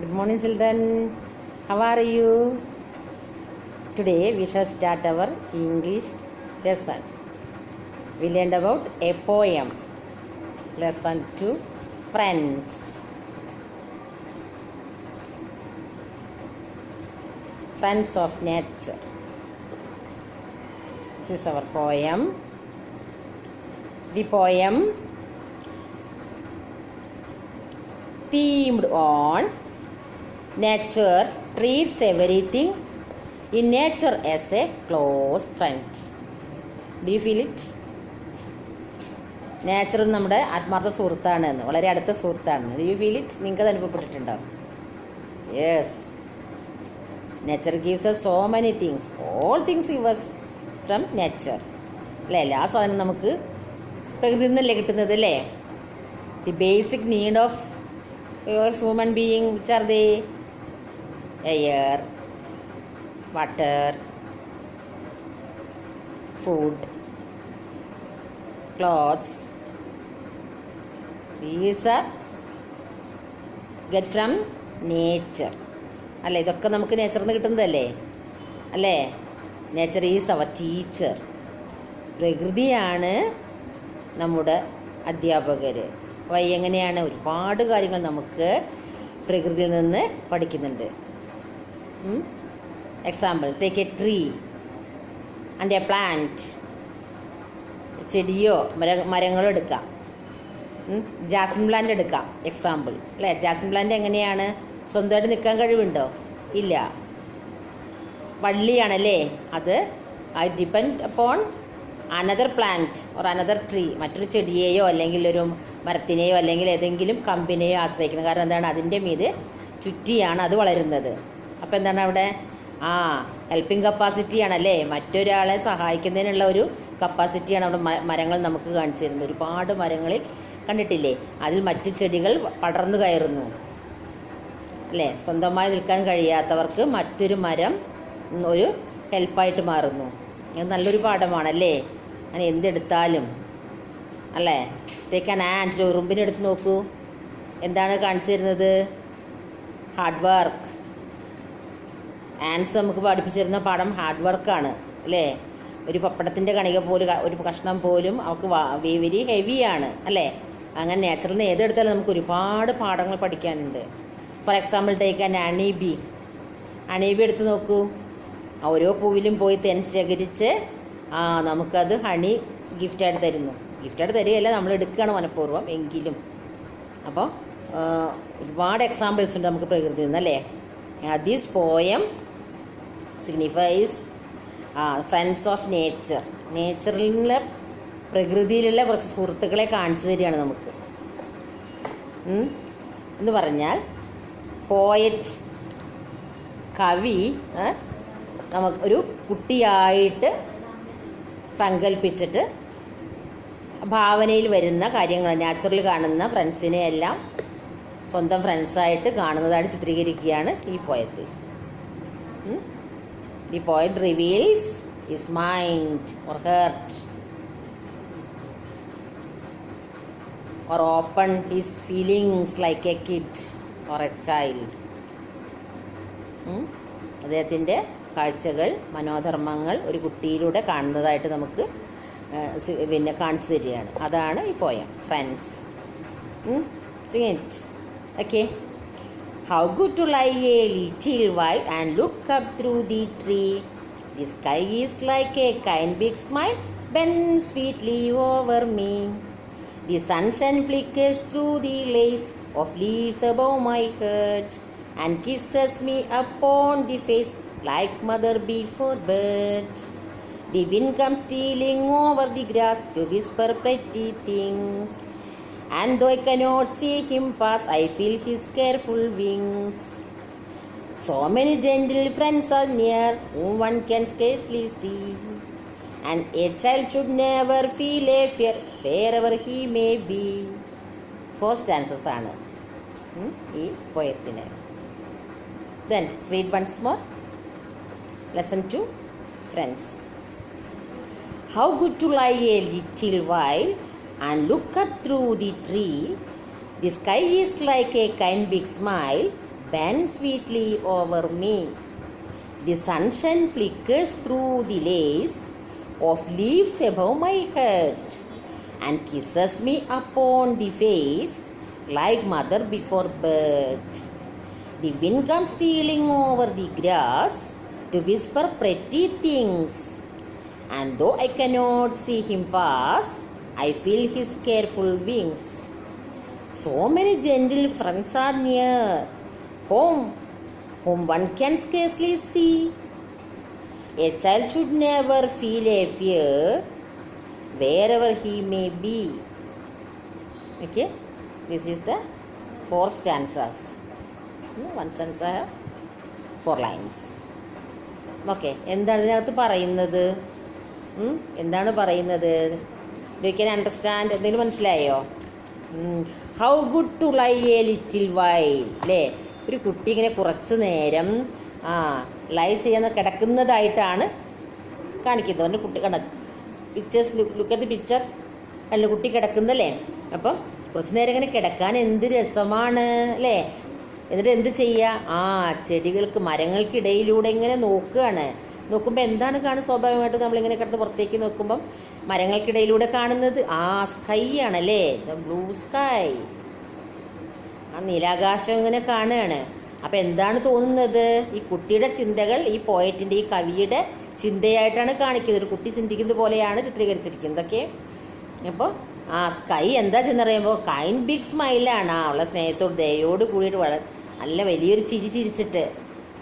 Good morning, children. How are you? Today we shall start our English lesson. We learned about a poem. Lesson 2, Friends. Friends of Nature. This is our poem. The poem themed on nature treats everything in nature as a close friend. Do you feel it? Nature നമ്മുടെ ആത്മാർത്ഥ സുഹൃത്താണ് എന്ന്, വളരെ അടുത്ത സുഹൃത്താണ്. Do you feel it? നിങ്ങൾക്ക് അത് അനുഭവപ്പെട്ടിട്ടുണ്ടോ? Yes. Nature gives us so many things. All things give us from nature. അല്ലേ? എല്ലാ സാധനവും നമുക്ക് പ്രകൃതിയിൽ നിന്നല്ലേ കിട്ടുന്നത് അല്ലേ? The basic need of human being which are they? Air, water, food, clothes. These are get from nature. അല്ലേ? ഇതൊക്കെ നമുക്ക് നേച്ചറിൽ നിന്ന് കിട്ടുന്നതല്ലേ അല്ലേ? Nature is our teacher. പ്രകൃതിയാണ് നമ്മുടെ അധ്യാപകർ. അപ്പോൾ എങ്ങനെയാണ് ഒരുപാട് കാര്യങ്ങൾ നമുക്ക് പ്രകൃതിയിൽ നിന്ന് പഠിക്കുന്നുണ്ട്. Example, take a tree and a plant. ചെടിയോ മരങ്ങളോ എടുക്കാം. ജാസ്മിൻ പ്ലാന്റ് എടുക്കാം എക്സാമ്പിൾ അല്ലേ? ജാസ്മിൻ പ്ലാന്റ് എങ്ങനെയാണ്? സ്വന്തമായിട്ട് നിൽക്കാൻ കഴിവുണ്ടോ? ഇല്ല, വള്ളിയാണല്ലേ അത്. I depend upon another plant or another tree. മറ്റൊരു ചെടിയെയോ അല്ലെങ്കിൽ ഒരു മരത്തിനെയോ അല്ലെങ്കിൽ ഏതെങ്കിലും കമ്പിനെയോ ആശ്രയിക്കണം. കാരണം എന്താണ്? അതിൻ്റെ മീത് ചുറ്റിയാണ് അത് വളരുന്നത്. അപ്പോൾ എന്താണ് അവിടെ? ഹെൽപ്പിംഗ് കപ്പാസിറ്റിയാണല്ലേ? മറ്റൊരാളെ സഹായിക്കുന്നതിനുള്ള ഒരു കപ്പാസിറ്റിയാണ് അവിടെ മരങ്ങൾ നമുക്ക് കാണിച്ചു തരുന്നത്. ഒരുപാട് മരങ്ങളിൽ കണ്ടിട്ടില്ലേ? അതിൽ മറ്റ് ചെടികൾ പടർന്നു കയറുന്നു അല്ലേ? സ്വന്തമായി നിൽക്കാൻ കഴിയാത്തവർക്ക് മറ്റൊരു മരം ഒരു ഹെൽപ്പായിട്ട് മാറുന്നു. ഇത് നല്ലൊരു പാഠമാണല്ലേ? അങ്ങനെ എന്തെടുത്താലും അല്ലേ? Take an and. ഒരു ഉറുമ്പിനെ എടുത്ത് നോക്കൂ. എന്താണ് കാണിച്ചു തരുന്നത്? Hard work. ആൻസ് നമുക്ക് പഠിപ്പിച്ചിരുന്ന പാഠം ഹാർഡ് വർക്കാണ് അല്ലേ? ഒരു പപ്പടത്തിൻ്റെ കണിക പോലും, ഒരു കഷ്ണം പോലും അവർക്ക് വെരി ഹെവിയാണ് അല്ലേ? അങ്ങനെ നേച്ചറിൽ നിന്ന് ഏതെടുത്താലും നമുക്ക് ഒരുപാട് പാഠങ്ങൾ പഠിക്കാനുണ്ട്. For example take an honeybee. Honeybee എടുത്ത് നോക്കൂ. ഓരോ പൂവിലും പോയി തേൻ ശേഖരിച്ച് നമുക്കത് ഹണി ഗിഫ്റ്റായിട്ട് തരുന്നു. ഗിഫ്റ്റായിട്ട് തരികയല്ല, നമ്മൾ എടുക്കുകയാണ് മനഃപൂർവ്വം എങ്കിലും. അപ്പോൾ ഒരുപാട് എക്സാമ്പിൾസ് ഉണ്ട് നമുക്ക് പ്രകൃതിയിൽ നിന്ന് അല്ലേ? This poem signifies friends of nature. നേച്ചറിലുള്ള പ്രകൃതിയിലുള്ള കുറച്ച് സുഹൃത്തുക്കളെ കാണിച്ചു തരികയാണ് നമുക്ക്. എന്ന് പറഞ്ഞാൽ പോയറ്റ്, കവി നമുക്കൊരു കുട്ടിയായിട്ട് സങ്കല്പിച്ചിട്ട് ഭാവനയിൽ വരുന്ന കാര്യങ്ങൾ, നാച്ചുറൽ കാണുന്ന ഫ്രണ്ട്സിനെ എല്ലാം സ്വന്തം ഫ്രണ്ട്സായിട്ട് കാണുന്നതായിട്ട് ചിത്രീകരിക്കുകയാണ് ഈ പോയത്തിൽ. The poet reveals his mind or heart or open his feelings like a kid or a child. അദ്ദേഹത്തിൻ്റെ കാഴ്ചകൾ, മനോധർമ്മങ്ങൾ ഒരു കുട്ടിയിലൂടെ കാണുന്നതായിട്ട് നമുക്ക് കാണിച്ചു തരികയാണ്. അതാണ് ഈ poem friends. Sing it. Okay. How good to lie a little while and look up through the tree. The sky is like a kind big smile bends sweetly over me. The sunshine flickers through the lace of leaves above my head and kisses me upon the face like mother before bed. The wind comes stealing over the grass to whisper pretty things. And though I cannot see him pass, I feel his careful wings. So many gentle friends are near, whom one can scarcely see. And a child should never feel a fear, wherever he may be. 4 stanzas ആണ് ഈ പോയത്തിന്. Then read once more. Lesson 2, Friends. How good to lie a little while and look up through the tree. The sky is like a kind big smile bend sweetly over me. The sunshine flickers through the lace of leaves above my head and kisses me upon the face like mother before bed. The wind comes stealing over the grass to whisper pretty things, and though I cannot see him pass, I feel his careful wings. So many gentle friends are near, whom one can scarcely see. A child should never feel a fear wherever he may be. Okay, this is the 4 stanzas. One stanza, 4 lines. Okay, എന്താണ് ഇതിനകത്ത് പറയുന്നത്? എന്താണ് പറയുന്നത്? You can understand? എന്തെങ്കിലും മനസ്സിലായോ? How good to lie a little while, അല്ലേ? ഒരു കുട്ടി ഇങ്ങനെ കുറച്ച് നേരം ലൈ ചെയ്യുന്ന കിടക്കുന്നതായിട്ടാണ് കാണിക്കുന്നത്. അവൻ്റെ കുട്ടി pictures, look at the picture. അല്ല, കുട്ടി കിടക്കുന്നല്ലേ? അപ്പം കുറച്ച് നേരം ഇങ്ങനെ കിടക്കാൻ എന്ത് രസമാണ്, അല്ലേ? എന്നിട്ട് എന്ത് ചെയ്യുക? ചെടികൾക്ക്, മരങ്ങൾക്കിടയിലൂടെ ഇങ്ങനെ നോക്കുകയാണ്. നോക്കുമ്പോൾ എന്താണ് കാണുന്നത്? സ്വാഭാവികമായിട്ട് നമ്മളിങ്ങനെ കിടന്ന് പുറത്തേക്ക് നോക്കുമ്പം മരങ്ങൾക്കിടയിലൂടെ കാണുന്നത് സ്കൈ ആണല്ലേ, ദ ബ്ലൂ സ്കൈ, നീലാകാശം ഇങ്ങനെ കാണുകയാണ്. അപ്പം എന്താണ് തോന്നുന്നത്? ഈ കുട്ടിയുടെ ചിന്തകൾ ഈ പോയറ്റിൻ്റെ, ഈ കവിയുടെ ചിന്തയായിട്ടാണ് കാണിക്കുന്നത്. ഒരു കുട്ടി ചിന്തിക്കുന്നത് പോലെയാണ് ചിത്രീകരിച്ചിരിക്കുന്നത്. ഓക്കെ, അപ്പോൾ സ്കൈ എന്താ ചെന്നറിയുമ്പോൾ കൈൻഡ് ബിഗ് സ്മൈലാണ്. അവളെ സ്നേഹത്തോട്, ദയോട് കൂടിയിട്ട് നല്ല വലിയൊരു ചിരി ചിരിച്ചിട്ട്,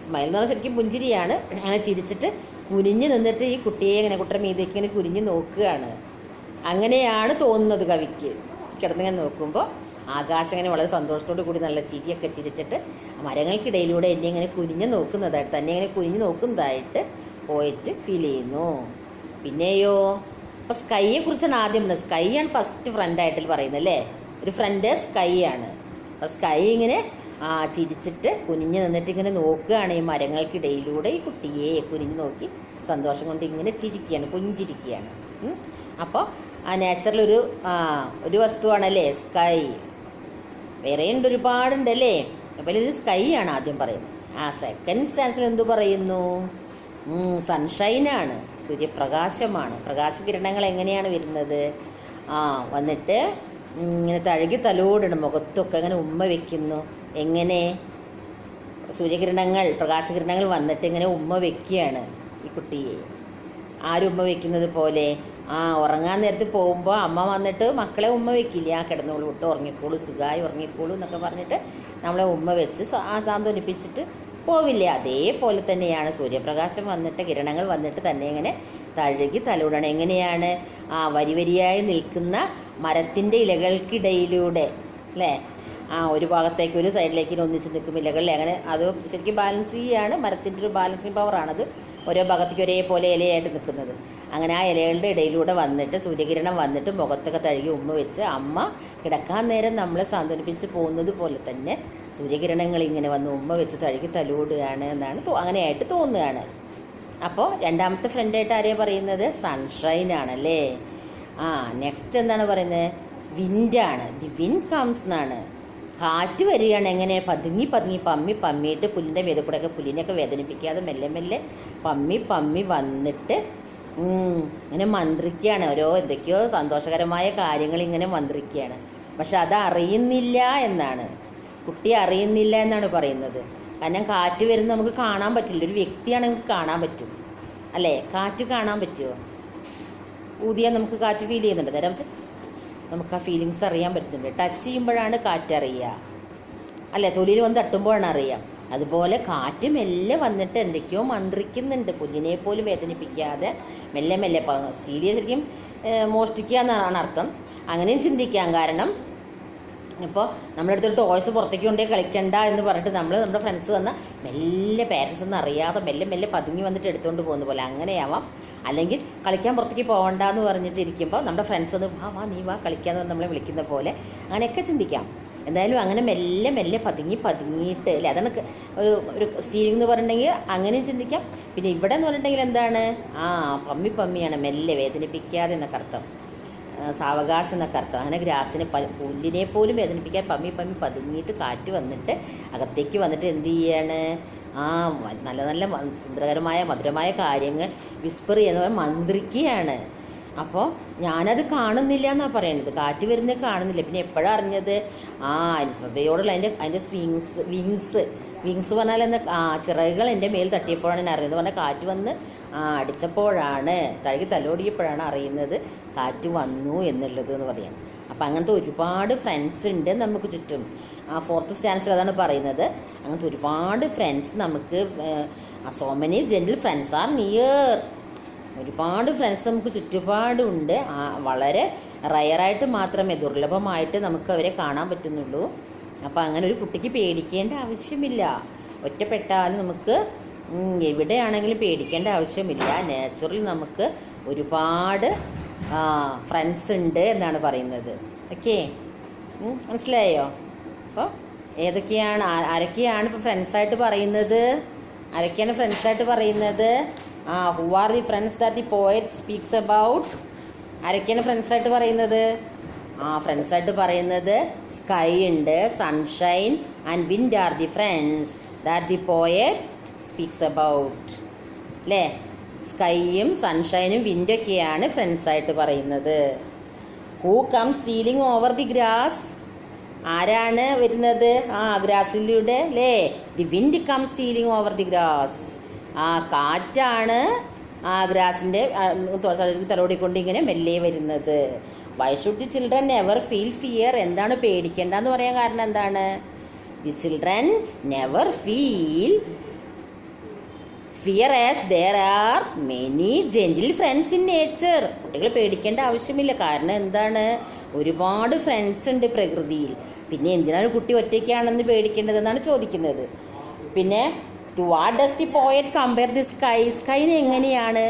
സ്മൈൽ എന്ന് പറഞ്ഞാൽ ശരിക്കും പുഞ്ചിരിയാണ്. അങ്ങനെ ചിരിച്ചിട്ട് കുനിഞ്ഞ് നിന്നിട്ട് ഈ കുട്ടിയെ ഇങ്ങനെ, കുട്ടിയുടെ മീതേക്ക് ഇങ്ങനെ കുനിഞ്ഞ് നോക്കുകയാണ്. അങ്ങനെയാണ് തോന്നുന്നത് കവിക്ക്. കിടന്നിങ്ങനെ നോക്കുമ്പോൾ ആകാശം ഇങ്ങനെ വളരെ സന്തോഷത്തോടു കൂടി നല്ല ചിരിയൊക്കെ ചിരിച്ചിട്ട് മരങ്ങൾക്കിടയിലൂടെ എന്നെ ഇങ്ങനെ കുനിഞ്ഞ് നോക്കുന്നതായിട്ട്, തന്നെ ഇങ്ങനെ കുനിഞ്ഞ് നോക്കുന്നതായിട്ട് പോയിട്ട് ഫീൽ ചെയ്യുന്നു. പിന്നെയോ, അപ്പോൾ സ്കൈയെ കുറിച്ചാണ് ആദ്യം പറയുന്നത്. സ്കൈ ആണ് ഫസ്റ്റ് ഫ്രണ്ടായിട്ട് പറയുന്നത്, അല്ലേ? ഒരു ഫ്രണ്ട് സ്കൈ ആണ്. അപ്പോൾ സ്കൈ ഇങ്ങനെ ചിരിച്ചിട്ട് കുനിഞ്ഞ് നിന്നിട്ട് ഇങ്ങനെ നോക്കുകയാണ് ഈ മരങ്ങൾക്കിടയിലൂടെ. ഈ കുട്ടിയെ കുനിഞ്ഞ് നോക്കി സന്തോഷം കൊണ്ട് ഇങ്ങനെ ചിരിക്കുകയാണ്, പുഞ്ചിരിക്കുകയാണ്. അപ്പോൾ നേച്ചറിലൊരു ഒരു വസ്തുവാണല്ലേ സ്കൈ. വേറെയുണ്ട്, ഒരുപാടുണ്ടല്ലേ. അപ്പോൾ ഇത് സ്കൈ ആണ് ആദ്യം പറയുന്നത്. സെക്കൻഡ് സ്റ്റാൻസിൽ എന്തു പറയുന്നു? സൺഷൈനാണ്, സൂര്യപ്രകാശമാണ്. പ്രകാശകിരണങ്ങൾ എങ്ങനെയാണ് വരുന്നത്? വന്നിട്ട് ഇങ്ങനെ തഴുകി തലോടണം, മുഖത്തൊക്കെ ഇങ്ങനെ ഉമ്മ വയ്ക്കുന്നു. എങ്ങനെ? സൂര്യകിരണങ്ങൾ, പ്രകാശകിരണങ്ങൾ വന്നിട്ട് ഇങ്ങനെ ഉമ്മ വയ്ക്കുകയാണ് ഈ കുട്ടിയെ. ഉമ്മ വയ്ക്കുന്നത് പോലെ ഉറങ്ങാൻ നേരത്ത് പോകുമ്പോൾ അമ്മ വന്നിട്ട് മക്കളെ ഉമ്മ വയ്ക്കില്ല, കിടന്നോളൂ, വിട്ട് ഉറങ്ങിക്കോളൂ, സുഖമായി ഉറങ്ങിക്കോളൂ എന്നൊക്കെ പറഞ്ഞിട്ട് നമ്മളെ ഉമ്മ വെച്ച് സാന്ത്വനിപ്പിച്ചിട്ട് പോവില്ലേ? അതേപോലെ തന്നെയാണ് സൂര്യപ്രകാശം വന്നിട്ട്, കിരണങ്ങൾ വന്നിട്ട് തന്നെ ഇങ്ങനെ തഴുകി തലോടണം. എങ്ങനെയാണ്? വരി വരിയായി നിൽക്കുന്ന മരത്തിൻ്റെ ഇലകൾക്കിടയിലൂടെ, അല്ലേ? ഒരു ഭാഗത്തേക്ക്, ഒരു സൈഡിലേക്ക് ഒന്നിച്ച് നിൽക്കും ഇലകളിൽ. അങ്ങനെ അത് ശരിക്കും ബാലൻസ് ചെയ്യുകയാണ്, മരത്തിൻ്റെ ഒരു ബാലൻസിങ് പവറാണത്. ഓരോ ഭാഗത്തേക്ക് ഒരേപോലെ ഇലയായിട്ട് നിൽക്കുന്നത്. അങ്ങനെ ആ ഇലകളുടെ ഇടയിലൂടെ വന്നിട്ട് സൂര്യകിരണം വന്നിട്ട് മുഖത്തൊക്കെ തഴുകി ഉമ്മ വെച്ച് അമ്മ കിടക്കാൻ നേരം നമ്മളെ സാന്ത്വനിപ്പിച്ച് പോകുന്നത് പോലെ തന്നെ സൂര്യകിരണങ്ങൾ ഇങ്ങനെ വന്ന് ഉമ്മ വെച്ച് തഴുകി തലോടുകയാണ് എന്നാണ് അങ്ങനെയായിട്ട് തോന്നുകയാണ്. അപ്പോൾ രണ്ടാമത്തെ ഫ്രണ്ടായിട്ട് ആരെയാണ് പറയുന്നത്? സൺഷൈൻ ആണല്ലേ. നെക്സ്റ്റ് എന്താണ് പറയുന്നത്? വിൻഡാണ്. ദി വിൻഡ് കംസ് എന്നാണ്. കാറ്റ് വരികയാണ്. എങ്ങനെ? പതുങ്ങി പതുങ്ങി പമ്മിയിട്ട് പുല്ലിൻ്റെ വേദ കൂടെയൊക്കെ, പുല്ലിനെയൊക്കെ വേദനിപ്പിക്കാതെ മെല്ലെ മെല്ലെ പമ്മി വന്നിട്ട് ഇങ്ങനെ മന്ത്രിക്കുകയാണ്. എന്തൊക്കെയോ സന്തോഷകരമായ കാര്യങ്ങൾ ഇങ്ങനെ മന്ത്രിക്കുകയാണ്. പക്ഷെ അത് അറിയുന്നില്ല എന്നാണ്, കുട്ടി അറിയുന്നില്ല എന്നാണ് പറയുന്നത്. കാരണം കാറ്റ് വരുന്നത് നമുക്ക് കാണാൻ പറ്റില്ല. ഒരു വ്യക്തിയാണ് നമുക്ക് കാണാൻ പറ്റും, അല്ലേ? കാറ്റ് കാണാൻ പറ്റുമോ? ഊതിയാൽ നമുക്ക് കാറ്റ് ഫീൽ ചെയ്യുന്നുണ്ട്. നേരം നമുക്ക് ആ ഫീലിങ്സ് അറിയാൻ പറ്റുന്നുണ്ട്. ടച്ച് ചെയ്യുമ്പോഴാണ് കാറ്റ് അറിയുക, അല്ലേ? തൊലിയിൽ വന്ന് തട്ടുമ്പോഴാണ് അറിയാം. അതുപോലെ കാറ്റ് മെല്ലെ വന്നിട്ട് എന്തൊക്കെയോ മന്ത്രിക്കുന്നുണ്ട്, പുല്ലിനെ പോലും വേദനിപ്പിക്കാതെ മെല്ലെ മെല്ലെ. സ്റ്റീലിയെ ശരിക്കും മോഷ്ടിക്കുക എന്നാണ് അർത്ഥം. അങ്ങനെയും ചിന്തിക്കാം. കാരണം ഇപ്പോൾ നമ്മുടെ അടുത്തൊരു ടോയ്സ് പുറത്തേക്ക് കൊണ്ടേ കളിക്കണ്ട എന്ന് പറഞ്ഞിട്ട് നമ്മുടെ ഫ്രണ്ട്സ് വന്ന് മെല്ലെ, പേരൻസ് ഒന്നും അറിയാതെ മെല്ലെ മെല്ലെ പതുങ്ങി വന്നിട്ട് എടുത്തുകൊണ്ട് പോകുന്ന പോലെ അങ്ങനെയാവാം. അല്ലെങ്കിൽ കളിക്കാൻ പുറത്തേക്ക് പോകണ്ട എന്ന് പറഞ്ഞിട്ട് ഇരിക്കുമ്പോൾ നമ്മുടെ ഫ്രണ്ട്സ് വന്ന് നീ വാ കളിക്കാമെന്ന് നമ്മളെ വിളിക്കുന്ന പോലെ അങ്ങനെയൊക്കെ ചിന്തിക്കാം. എന്തായാലും അങ്ങനെ മെല്ലെ മെല്ലെ പതുങ്ങിയിട്ട്, അല്ലേ? അതാണ് ഒരു സ്റ്റീലിംഗ് എന്ന് പറഞ്ഞിട്ടുണ്ടെങ്കിൽ അങ്ങനെയും ചിന്തിക്കാം. പിന്നെ ഇവിടെ എന്ന് പറഞ്ഞിട്ടുണ്ടെങ്കിൽ എന്താണ്? പമ്മിയാണ്, മെല്ലെ വേദനിപ്പിക്കാതെ എന്നൊക്കെ അർത്ഥം. സാവകാശം എന്നൊക്കെ അർത്ഥം. അങ്ങനെ ഗ്രാസിനെ പുല്ലിനെ പോലും വേദനിപ്പിക്കാൻ പമ്മി പമ്മി പതുങ്ങിയിട്ട് കാറ്റ് വന്നിട്ട് അകത്തേക്ക് വന്നിട്ട് എന്ത് ചെയ്യാണ്, നല്ല നല്ല സുന്ദരകരമായ മധുരമായ കാര്യങ്ങൾ വിസ്പർ ചെയ്യുന്ന മന്ത്രിക്കുകയാണ്. അപ്പോൾ ഞാനത് കാണുന്നില്ല എന്നാണ് പറയുന്നത്, കാറ്റ് വരുന്നത് കാണുന്നില്ല. പിന്നെ എപ്പോഴാണ് അറിഞ്ഞത്? അതിന് ശ്രദ്ധയോടുള്ള അതിൻ്റെ വിങ്സ് പറഞ്ഞാൽ എന്ന് ചിറകുകൾ എൻ്റെ മേൽ തട്ടിയപ്പോഴാണ് ഞാൻ അറിയുന്നത്. പറഞ്ഞാൽ കാറ്റ് വന്ന് അടിച്ചപ്പോഴാണ്, തലോടിയപ്പോഴാണ് അറിയുന്നത് കാറ്റ് വന്നു എന്നുള്ളത് എന്ന് പറയാം. അപ്പം അങ്ങനത്തെ ഒരുപാട് ഫ്രണ്ട്സ് ഉണ്ട് നമുക്ക് ചുറ്റും. 4th സ്റ്റാൻഡേർഡിൽ അതാണ് പറയുന്നത്. അങ്ങനത്തെ ഒരുപാട് ഫ്രണ്ട്സ് നമുക്ക്, so many gentle friends are near. ഒരുപാട് ഫ്രണ്ട്സ് നമുക്ക് ചുറ്റുപാടുണ്ട്. വളരെ റയറായിട്ട് മാത്രമേ, ദുർലഭമായിട്ട് നമുക്ക് അവരെ കാണാൻ പറ്റുന്നുള്ളൂ. അപ്പോൾ അങ്ങനെ ഒരു കുട്ടിക്ക് പേടിക്കേണ്ട ആവശ്യമില്ല. ഒറ്റപ്പെട്ടാലും നമുക്ക് എവിടെയാണെങ്കിലും പേടിക്കേണ്ട ആവശ്യമില്ല. നാച്ചുറൽ നമുക്ക് ഒരുപാട് ഫ്രണ്ട്സ് ഉണ്ട് എന്നാണ് പറയുന്നത്. ഓക്കെ, മനസ്സിലായോ? അപ്പോൾ ആരൊക്കെയാണ് ഇപ്പോൾ ഫ്രണ്ട്സായിട്ട് പറയുന്നത്? ആരൊക്കെയാണ് ഫ്രണ്ട്സായിട്ട് പറയുന്നത്? Who are the friends that the poet speaks about? ആരൊക്കെയാണ് ഫ്രണ്ട്സായിട്ട് പറയുന്നത്? ഫ്രണ്ട്സായിട്ട് പറയുന്നത് സ്കൈ ഉണ്ട്, sunshine and wind are the friends that the poet speaks about. അല്ലേ? സ്കൈയും സൺഷൈനും വിൻഡൊക്കെയാണ് ഫ്രണ്ട്സായിട്ട് പറയുന്നത്. Who come stealing over the grass? ആരാണ് വരുന്നത്? ഗ്രാസിലൂടെ അല്ലേ? The wind come stealing over the grass. കാറ്റാണ് ഗ്രാസിൻ്റെ തലോടിക്കൊണ്ട് ഇങ്ങനെ മെല്ലെ വരുന്നത്. Why should the children never feel fear? എന്താണ് പേടിക്കേണ്ടെന്ന് പറയാൻ കാരണം എന്താണ്? The children never feel fear as there are many gentle friends in nature. കുട്ടികൾ പേടിക്കേണ്ട ആവശ്യമില്ല. കാരണം എന്താണ്? ഒരുപാട് ഫ്രണ്ട്സ് ഉണ്ട് പ്രകൃതിയിൽ. പിന്നെ എന്തിനാണ് കുട്ടി ഒറ്റയ്ക്കാണെന്ന് പേടിക്കേണ്ടതെന്നാണ് ചോദിക്കുന്നത്. പിന്നെ to what does the poet compare the sky? സ്കൈനെ എങ്ങനെയാണ്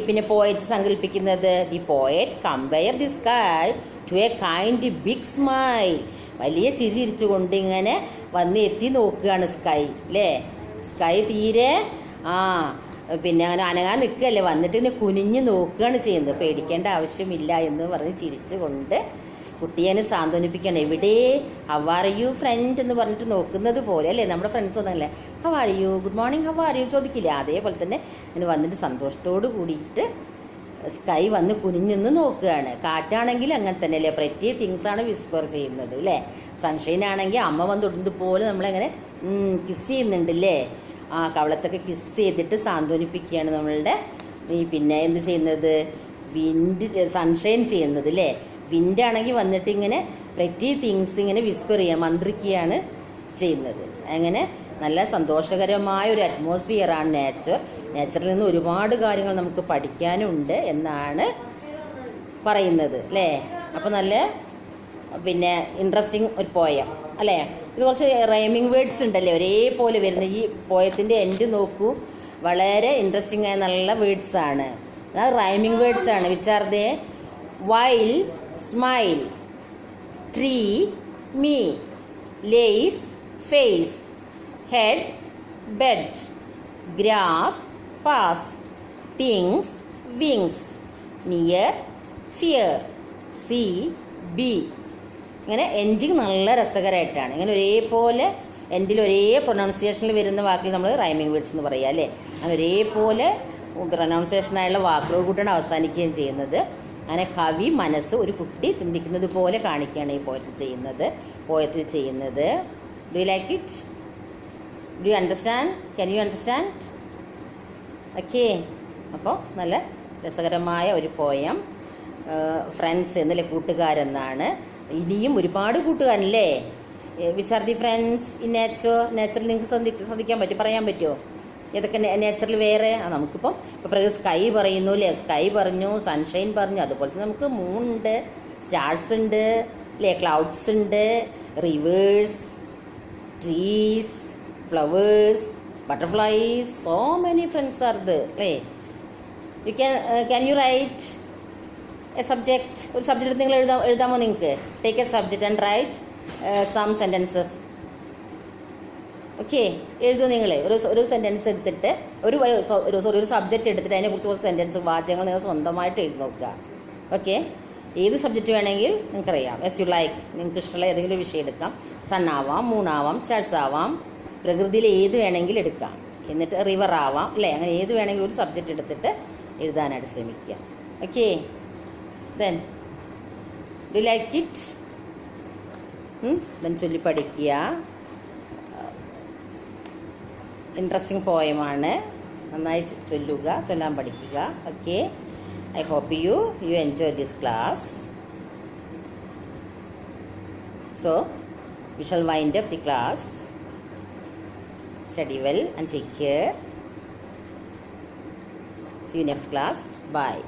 പിന്നെ പോയറ്റ് സങ്കല്പിക്കുന്നത്? The poet compare the sky to a kind big smile. വലിയ ചിരി ചിരിച്ചുകൊണ്ട് ഇങ്ങനെ വന്ന് എത്തി നോക്കുകയാണ് സ്കൈ. അല്ലേ? സ്കൈ തീരെ പിന്നെ അങ്ങനെ അനങ്ങാൻ നിൽക്കുകയല്ലേ, വന്നിട്ട് ഇങ്ങനെ കുനിഞ്ഞ് നോക്കുകയാണ് ചെയ്യുന്നത്. പേടിക്കേണ്ട ആവശ്യമില്ല എന്ന് പറഞ്ഞ് ചിരിച്ചുകൊണ്ട് കുട്ടിയെ സാന്ത്വനിപ്പിക്കണം. എവിടെ ഹൗ ആർ യു ഫ്രണ്ട് എന്ന് പറഞ്ഞിട്ട് നോക്കുന്നത് പോലെ അല്ലേ നമ്മുടെ ഫ്രണ്ട്സ് ഒന്നല്ലേ how are you, good morning, how are you ചോദിക്കില്ല. അതേപോലെ തന്നെ ഇങ്ങനെ വന്നിട്ട് സന്തോഷത്തോട് കൂടിയിട്ട് സ്കൈ വന്ന് കുനിഞ്ഞൊന്ന് നോക്കുകയാണ്. കാറ്റാണെങ്കിൽ അങ്ങനെ തന്നെ അല്ലേ, പ്രറ്റി തിങ്സാണ് വിസ്പർ ചെയ്യുന്നത് അല്ലേ. സൺഷൈൻ ആണെങ്കിൽ അമ്മ വന്ന് തൊടുന്നത് പോലെ നമ്മളെങ്ങനെ കിസ് ചെയ്യുന്നുണ്ടല്ലേ. കവളത്തൊക്കെ കിസ് ചെയ്തിട്ട് സാന്ത്വനിപ്പിക്കുകയാണ് നമ്മളുടെ പിന്നെ എന്ത് ചെയ്യുന്നത്, വിൻഡ് സൺഷൈൻ ചെയ്യുന്നത് അല്ലേ. വിൻഡാണെങ്കിൽ വന്നിട്ട് ഇങ്ങനെ പ്രറ്റി തിങ്സ് ഇങ്ങനെ വിസ്പർ ചെയ്യാൻ മന്ത്രിക്കുകയാണ് ചെയ്യുന്നത്. അങ്ങനെ നല്ല സന്തോഷകരമായ ഒരു അറ്റ്മോസ്ഫിയറാണ് നേച്ചറിൽ നിന്ന് ഒരുപാട് കാര്യങ്ങൾ നമുക്ക് പഠിക്കാനുണ്ട് എന്നാണ് പറയുന്നത് അല്ലേ. അപ്പോൾ നല്ല പിന്നെ ഇൻട്രസ്റ്റിംഗ് ഒരു പോയം അല്ലേ. ഇത് കുറച്ച് റൈമിങ് വേർഡ്സ് ഉണ്ടല്ലേ ഒരേപോലെ വരുന്ന. ഈ പോയത്തിൻ്റെ എൻഡ് നോക്കൂ, വളരെ ഇൻട്രസ്റ്റിംഗ് ആയ നല്ല വേർഡ്സാണ്. റൈമിങ് വേർഡ്സാണ്. Which are they? While, smile, tree, me, lace, face, head, bed, grass, pass, things, wings, near, fear, sea, bee. ഇങ്ങനെ എൻഡിങ് നല്ല രസകരമായിട്ടാണ്. ഇങ്ങനെ ഒരേപോലെ എൻഡിൽ ഒരേ പ്രൊനൗൺസിയേഷനിൽ വരുന്ന വാക്കിൽ നമ്മൾ റൈമിങ് വേർഡ്സ് എന്ന് പറയുക അല്ലേ. അങ്ങനെ ഒരേപോലെ പ്രൊനൗൺസിയേഷനായുള്ള വാക്കുകളോട് കൂട്ടിയാണ് അവസാനിക്കുകയും ചെയ്യുന്നത്. അങ്ങനെ കവി മനസ്സ് ഒരു കുട്ടി ചിന്തിക്കുന്നത് പോലെ കാണിക്കുകയാണ് ഈ പോയത്തിൽ ചെയ്യുന്നത്. Do you like it? Do you understand? Can you understand? Okay. അപ്പോൾ നല്ല രസകരമായ ഒരു പോയം ഫ്രണ്ട്സ് എന്നല്ലേ, കൂട്ടുകാരെന്നാണ്. ഇനിയും ഒരുപാട് കൂട്ടുകാരല്ലേ. Which are the friends in നേച്ചറിൽ നിങ്ങൾക്ക് ശ്രദ്ധിക്കാൻ പറ്റും, പറയാൻ പറ്റുമോ ഏതൊക്കെ നേച്ചറിൽ വേറെ? നമുക്കിപ്പം ഇപ്പോൾ സ്കൈ പറയുന്നു അല്ലേ, സ്കൈ പറഞ്ഞു, സൺഷൈൻ പറഞ്ഞു, അതുപോലെ തന്നെ നമുക്ക് മൂൺ ഉണ്ട്, സ്റ്റാർസ് ഉണ്ട് അല്ലേ, ക്ലൗഡ്സ് ഉണ്ട്, rivers, trees, flowers, butterflies, so many friends are there അല്ലേ. You can you write a subject? ഒരു സബ്ജക്റ്റ് നിങ്ങൾ എഴുതാമോ നിങ്ങൾക്ക്? Take a subject and write some sentences. Okay, എഴുതുമോ നിങ്ങൾ? ഒരു സെൻറ്റൻസ് എടുത്തിട്ട് ഒരു സബ്ജക്റ്റ് എടുത്തിട്ട് അതിനെക്കുറിച്ച് കുറച്ച് സെൻറ്റൻസ് വാചകങ്ങൾ നിങ്ങൾ സ്വന്തമായിട്ട് എഴുതി നോക്കുക. ഓക്കെ, ഏത് സബ്ജക്റ്റ് വേണമെങ്കിൽ നിങ്ങൾക്കറിയാം. എസ് യു ലൈക്ക്, നിങ്ങൾക്ക് ഇഷ്ടമുള്ള ഏതെങ്കിലും വിഷയം എടുക്കാം. സൺ ആവാം, മൂൺ ആവാം, സ്റ്റാർസ് ആവാം, പ്രകൃതിയിൽ ഏത് വേണമെങ്കിലും എടുക്കാം. എന്നിട്ട് റിവർ ആവാം അല്ലേ, അങ്ങനെ ഏത് വേണമെങ്കിലും ഒരു സബ്ജക്റ്റ് എടുത്തിട്ട് എഴുതാനായിട്ട് ശ്രമിക്കുക. Okay, then do like it? Then ചൊല്ലി പഠിക്കുക. ഇൻട്രസ്റ്റിംഗ് പോയമാണ്, നന്നായി ചൊല്ലുക, ചൊല്ലാൻ പഠിക്കുക. Okay, I hope you enjoy this class. So, we shall wind up the class. Study well and take care. See you next class. Bye.